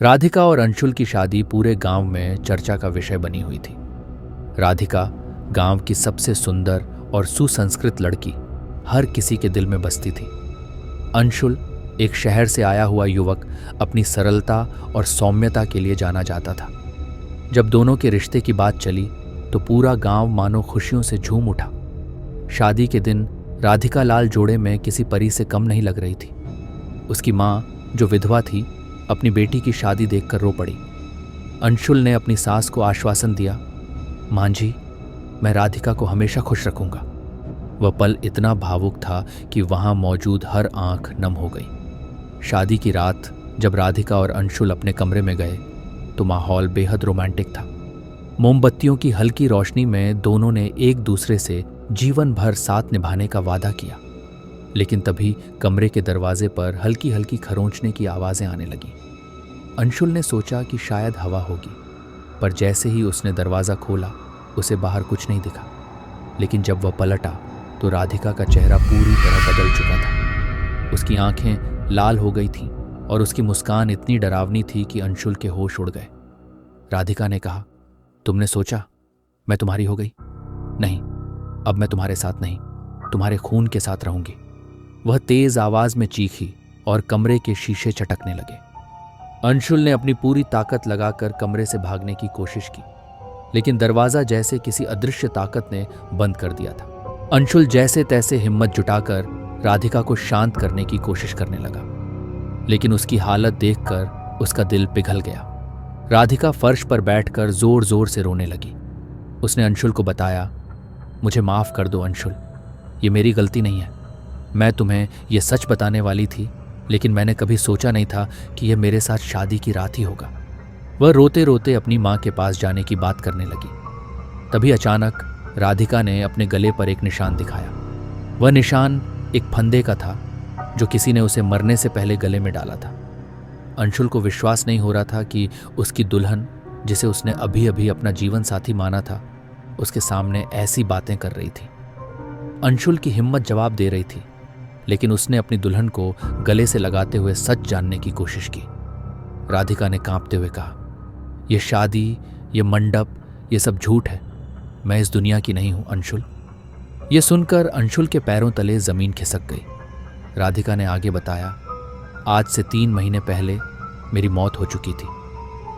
राधिका और अंशुल की शादी पूरे गांव में चर्चा का विषय बनी हुई थी। राधिका गांव की सबसे सुंदर और सुसंस्कृत लड़की हर किसी के दिल में बसती थी। अंशुल एक शहर से आया हुआ युवक अपनी सरलता और सौम्यता के लिए जाना जाता था। जब दोनों के रिश्ते की बात चली तो पूरा गांव मानो खुशियों से झूम उठा। शादी के दिन राधिका लाल जोड़े में किसी परी से कम नहीं लग रही थी। उसकी माँ, जो विधवा थी, अपनी बेटी की शादी देखकर रो पड़ी। अंशुल ने अपनी सास को आश्वासन दिया, मां जी, मैं राधिका को हमेशा खुश रखूंगा। वह पल इतना भावुक था कि वहां मौजूद हर आंख नम हो गई। शादी की रात जब राधिका और अंशुल अपने कमरे में गए तो माहौल बेहद रोमांटिक था। मोमबत्तियों की हल्की रोशनी में दोनों ने एक दूसरे से जीवन भर साथ निभाने का वादा किया। लेकिन तभी कमरे के दरवाजे पर हल्की हल्की खरोंचने की आवाजें आने लगीं। अंशुल ने सोचा कि शायद हवा होगी, पर जैसे ही उसने दरवाज़ा खोला उसे बाहर कुछ नहीं दिखा। लेकिन जब वह पलटा तो राधिका का चेहरा पूरी तरह बदल चुका था। उसकी आंखें लाल हो गई थीं और उसकी मुस्कान इतनी डरावनी थी कि अंशुल के होश उड़ गए। राधिका ने कहा, तुमने सोचा मैं तुम्हारी हो गई? नहीं, अब मैं तुम्हारे साथ नहीं, तुम्हारे खून के साथ रहूंगी। वह तेज आवाज में चीखी और कमरे के शीशे चटकने लगे। अंशुल ने अपनी पूरी ताकत लगाकर कमरे से भागने की कोशिश की, लेकिन दरवाजा जैसे किसी अदृश्य ताकत ने बंद कर दिया था। अंशुल जैसे तैसे हिम्मत जुटाकर राधिका को शांत करने की कोशिश करने लगा, लेकिन उसकी हालत देखकर उसका दिल पिघल गया। राधिका फर्श पर बैठकर जोर जोर से रोने लगी। उसने अंशुल को बताया, मुझे माफ कर दो अंशुल, ये मेरी गलती नहीं है। मैं तुम्हें यह सच बताने वाली थी, लेकिन मैंने कभी सोचा नहीं था कि यह मेरे साथ शादी की रात ही होगा। वह रोते रोते अपनी माँ के पास जाने की बात करने लगी। तभी अचानक राधिका ने अपने गले पर एक निशान दिखाया। वह निशान एक फंदे का था जो किसी ने उसे मरने से पहले गले में डाला था। अंशुल को विश्वास नहीं हो रहा था कि उसकी दुल्हन, जिसे उसने अभी अभी अपना जीवन साथी माना था, उसके सामने ऐसी बातें कर रही थी। अंशुल की हिम्मत जवाब दे रही थी, लेकिन उसने अपनी दुल्हन को गले से लगाते हुए सच जानने की कोशिश की। राधिका ने कांपते हुए कहा, यह शादी, यह मंडप, यह सब झूठ है। मैं इस दुनिया की नहीं हूं अंशुल। यह सुनकर अंशुल के पैरों तले जमीन खिसक गई। राधिका ने आगे बताया, आज से 3 महीने पहले मेरी मौत हो चुकी थी।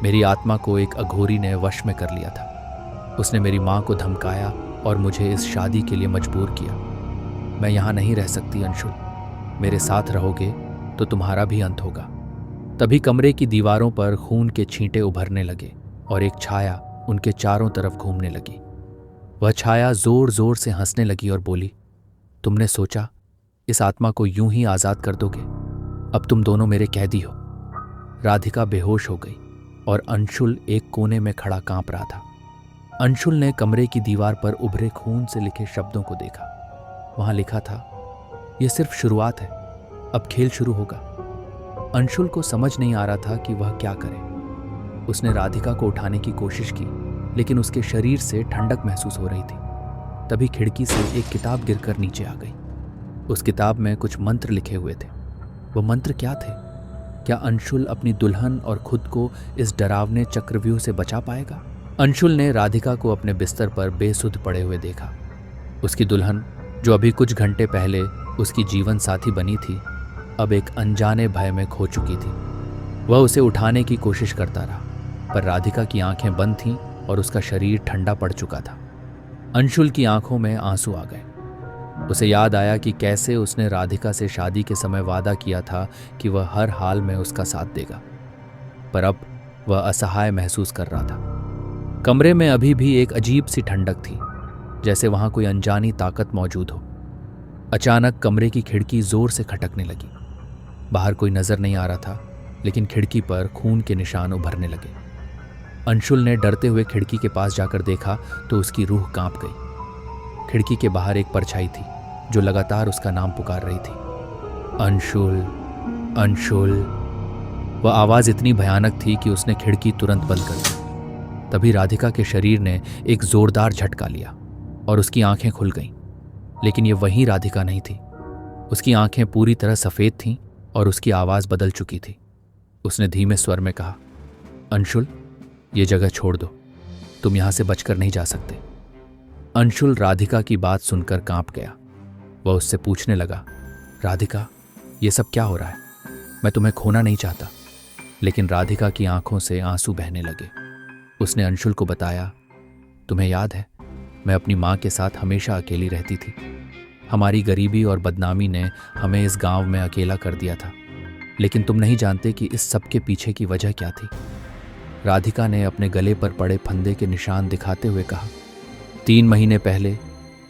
मेरी आत्मा को एक अघोरी ने वश में कर लिया था। उसने मेरी माँ को धमकाया और मुझे इस शादी के लिए मजबूर किया। मैं यहाँ नहीं रह सकती अंशुल। मेरे साथ रहोगे तो तुम्हारा भी अंत होगा। तभी कमरे की दीवारों पर खून के छींटे उभरने लगे और एक छाया उनके चारों तरफ घूमने लगी। वह छाया जोर जोर से हंसने लगी और बोली, तुमने सोचा इस आत्मा को यूं ही आजाद कर दोगे? अब तुम दोनों मेरे कैदी हो। राधिका बेहोश हो गई और अंशुल एक कोने में खड़ा कांप रहा था। अंशुल ने कमरे की दीवार पर उभरे खून से लिखे शब्दों को देखा। वहां लिखा था, यह सिर्फ शुरुआत है, अब खेल शुरू होगा। अंशुल को समझ नहीं आ रहा था कि वह क्या करे। उसने राधिका को उठाने की कोशिश की, लेकिन उसके शरीर से ठंडक महसूस हो रही थी। तभी खिड़की से एक किताब गिरकर नीचे आ गई। उस किताब में कुछ मंत्र लिखे हुए थे। वो मंत्र क्या थे? क्या अंशुल अपनी दुल्हन और खुद को इस डरावने चक्रव्यूह से बचा पाएगा? अंशुल ने राधिका को अपने बिस्तर पर बेसुध पड़े हुए देखा। उसकी दुल्हन, जो अभी कुछ घंटे पहले उसकी जीवन साथी बनी थी, अब एक अनजाने भय में खो चुकी थी। वह उसे उठाने की कोशिश करता रहा, पर राधिका की आंखें बंद थीं और उसका शरीर ठंडा पड़ चुका था। अंशुल की आंखों में आंसू आ गए। उसे याद आया कि कैसे उसने राधिका से शादी के समय वादा किया था कि वह हर हाल में उसका साथ देगा, पर अब वह असहाय महसूस कर रहा था। कमरे में अभी भी एक अजीब सी ठंडक थी, जैसे वहां कोई अनजानी ताकत मौजूद हो। अचानक कमरे की खिड़की जोर से खटकने लगी। बाहर कोई नजर नहीं आ रहा था, लेकिन खिड़की पर खून के निशान उभरने लगे। अंशुल ने डरते हुए खिड़की के पास जाकर देखा तो उसकी रूह कांप गई। खिड़की के बाहर एक परछाई थी जो लगातार उसका नाम पुकार रही थी, अंशुल, अंशुल। वह आवाज इतनी भयानक थी कि उसने खिड़की तुरंत बंद कर दी। तभी राधिका के शरीर ने एक जोरदार झटका लिया और उसकी आंखें खुल गईं। लेकिन यह वही राधिका नहीं थी। उसकी आंखें पूरी तरह सफेद थीं और उसकी आवाज बदल चुकी थी। उसने धीमे स्वर में कहा, अंशुल, ये जगह छोड़ दो, तुम यहां से बचकर नहीं जा सकते। अंशुल राधिका की बात सुनकर कांप गया। वह उससे पूछने लगा, राधिका, ये सब क्या हो रहा है? मैं तुम्हें खोना नहीं चाहता। लेकिन राधिका की आंखों से आंसू बहने लगे। उसने अंशुल को बताया, तुम्हें याद है, मैं अपनी माँ के साथ हमेशा अकेली रहती थी। हमारी गरीबी और बदनामी ने हमें इस गांव में अकेला कर दिया था। लेकिन तुम नहीं जानते कि इस सब के पीछे की वजह क्या थी। राधिका ने अपने गले पर पड़े फंदे के निशान दिखाते हुए कहा, 3 महीने पहले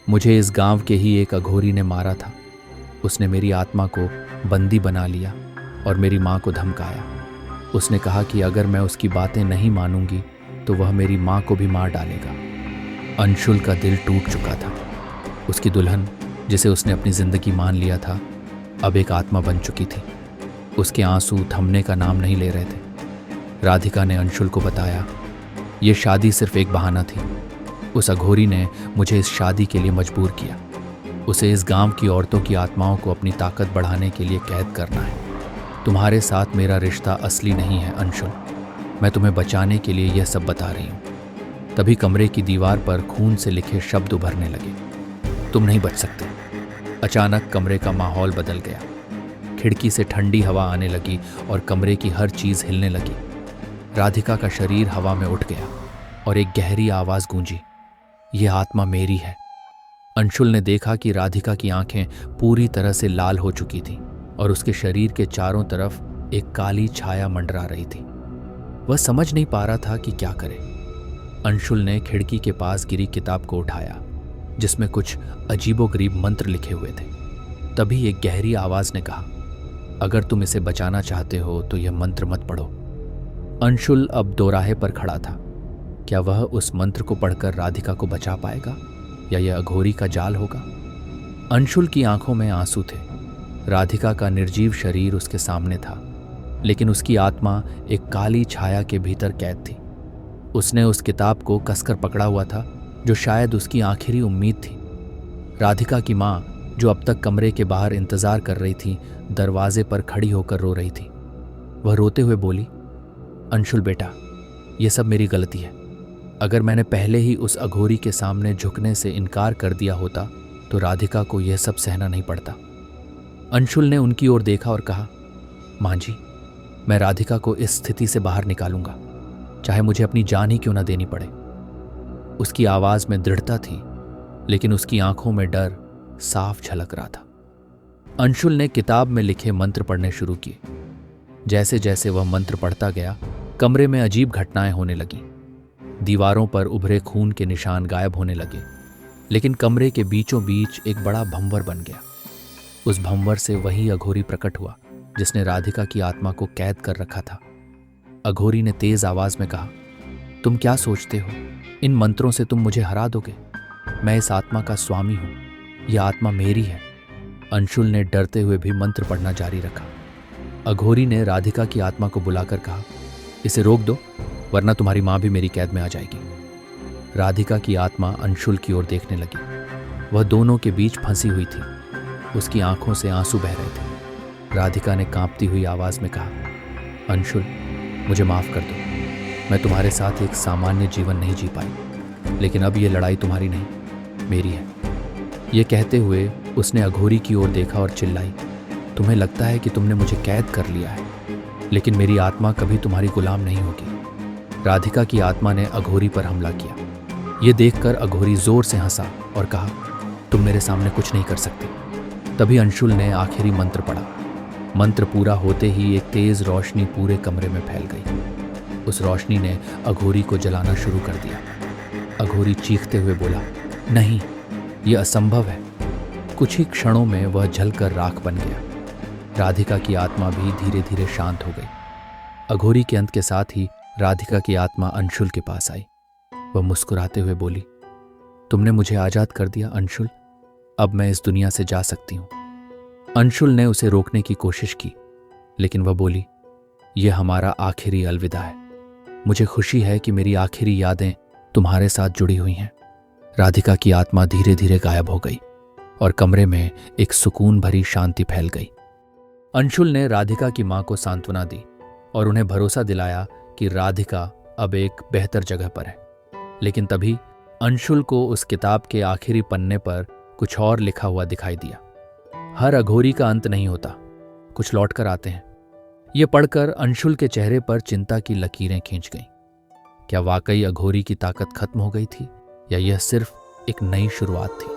मुझे इस गांव के ही एक अघोरी ने मारा था। उसने मेरी आत्मा को बंदी बना लिया और मेरी माँ को धमकाया। उसने कहा कि अगर मैं उसकी बातें नहीं मानूंगी तो वह मेरी माँ को भी मार डालेगा। अंशुल का दिल टूट चुका था। उसकी दुल्हन, जिसे उसने अपनी जिंदगी मान लिया था, अब एक आत्मा बन चुकी थी। उसके आंसू थमने का नाम नहीं ले रहे थे। राधिका ने अंशुल को बताया, ये शादी सिर्फ एक बहाना थी। उस अघोरी ने मुझे इस शादी के लिए मजबूर किया। उसे इस गांव की औरतों की आत्माओं को अपनी ताकत बढ़ाने के लिए कैद करना है। तुम्हारे साथ मेरा रिश्ता असली नहीं है अंशुल। मैं तुम्हें बचाने के लिए यह सब बता रही हूँ। तभी कमरे की दीवार पर खून से लिखे शब्द उभरने लगे, तुम नहीं बच सकते। अचानक कमरे का माहौल बदल गया। खिड़की से ठंडी हवा आने लगी और कमरे की हर चीज हिलने लगी। राधिका का शरीर हवा में उठ गया और एक गहरी आवाज गूंजी, यह आत्मा मेरी है। अंशुल ने देखा कि राधिका की आंखें पूरी तरह से लाल हो चुकी थीं और उसके शरीर के चारों तरफ एक काली छाया मंडरा रही थी। वह समझ नहीं पा रहा था कि क्या करे। अंशुल ने खिड़की के पास गिरी किताब को उठाया, जिसमें कुछ अजीबोगरीब मंत्र लिखे हुए थे। तभी एक गहरी आवाज ने कहा, अगर तुम इसे बचाना चाहते हो तो यह मंत्र मत पढ़ो। अंशुल अब दोराहे पर खड़ा था। क्या वह उस मंत्र को पढ़कर राधिका को बचा पाएगा या यह अघोरी का जाल होगा? अंशुल की आंखों में आंसू थे। राधिका का निर्जीव शरीर उसके सामने था, लेकिन उसकी आत्मा एक काली छाया के भीतर कैद थी। उसने उस किताब को कसकर पकड़ा हुआ था, जो शायद उसकी आखिरी उम्मीद थी। राधिका की माँ, जो अब तक कमरे के बाहर इंतजार कर रही थी, दरवाजे पर खड़ी होकर रो रही थी। वह रोते हुए बोली, अंशुल बेटा, यह सब मेरी गलती है। अगर मैंने पहले ही उस अघोरी के सामने झुकने से इनकार कर दिया होता तो राधिका को यह सब सहना नहीं पड़ता। अंशुल ने उनकी ओर देखा और कहा, मां जी, मैं राधिका को इस स्थिति से बाहर निकालूंगा, चाहे मुझे अपनी जान ही क्यों ना देनी पड़े। उसकी आवाज में दृढ़ता थी, लेकिन उसकी आंखों में डर साफ झलक रहा था। अंशुल ने किताब में लिखे मंत्र पढ़ने शुरू किए। जैसे जैसे वह मंत्र पढ़ता गया, कमरे में अजीब घटनाएं होने लगीं। दीवारों पर उभरे खून के निशान गायब होने लगे, लेकिन कमरे के बीचों बीच एक बड़ा भंवर बन गया। उस भंवर से वही अघोरी प्रकट हुआ जिसने राधिका की आत्मा को कैद कर रखा था। अघोरी ने तेज आवाज में कहा, तुम क्या सोचते हो? इन मंत्रों से तुम मुझे हरा दोगे? मैं इस आत्मा का स्वामी हूं, यह आत्मा मेरी है। अंशुल ने डरते हुए भी मंत्र पढ़ना जारी रखा। अघोरी ने राधिका की आत्मा को बुलाकर कहा, इसे रोक दो, वरना तुम्हारी मां भी मेरी कैद में आ जाएगी। राधिका की आत्मा अंशुल की ओर देखने लगी। वह दोनों के बीच फंसी हुई थी। उसकी आंखों से आंसू बह रहे थे। राधिका ने कांपती हुई आवाज में कहा, अंशुल, मुझे माफ कर दो। मैं तुम्हारे साथ एक सामान्य जीवन नहीं जी पाई, लेकिन अब यह लड़ाई तुम्हारी नहीं, मेरी है। यह कहते हुए उसने अघोरी की ओर देखा और चिल्लाई, तुम्हें लगता है कि तुमने मुझे कैद कर लिया है, लेकिन मेरी आत्मा कभी तुम्हारी गुलाम नहीं होगी। राधिका की आत्मा ने अघोरी पर हमला किया। यह देखकर अघोरी जोर से हंसा और कहा, तुम मेरे सामने कुछ नहीं कर सकते। तभी अंशुल ने आखिरी मंत्र पढ़ा। मंत्र पूरा होते ही एक तेज रोशनी पूरे कमरे में फैल गई। उस रोशनी ने अघोरी को जलाना शुरू कर दिया। अघोरी चीखते हुए बोला, नहीं, यह असंभव है। कुछ ही क्षणों में वह जलकर राख बन गया। राधिका की आत्मा भी धीरे धीरे शांत हो गई। अघोरी के अंत के साथ ही राधिका की आत्मा अंशुल के पास आई। वह मुस्कुराते हुए बोली, तुमने मुझे आजाद कर दिया अंशुल, अब मैं इस दुनिया से जा सकती हूं। अंशुल ने उसे रोकने की कोशिश की, लेकिन वह बोली, यह हमारा आखिरी अलविदा है। मुझे खुशी है कि मेरी आखिरी यादें तुम्हारे साथ जुड़ी हुई हैं। राधिका की आत्मा धीरे धीरे गायब हो गई और कमरे में एक सुकून भरी शांति फैल गई। अंशुल ने राधिका की मां को सांत्वना दी और उन्हें भरोसा दिलाया कि राधिका अब एक बेहतर जगह पर है। लेकिन तभी अंशुल को उस किताब के आखिरी पन्ने पर कुछ और लिखा हुआ दिखाई दिया। हर अघोरी का अंत नहीं होता, कुछ लौट कर आते हैं। ये पढ़कर अंशुल के चेहरे पर चिंता की लकीरें खींच गईं। क्या वाकई अघोरी की ताकत खत्म हो गई थी या यह सिर्फ एक नई शुरुआत थी?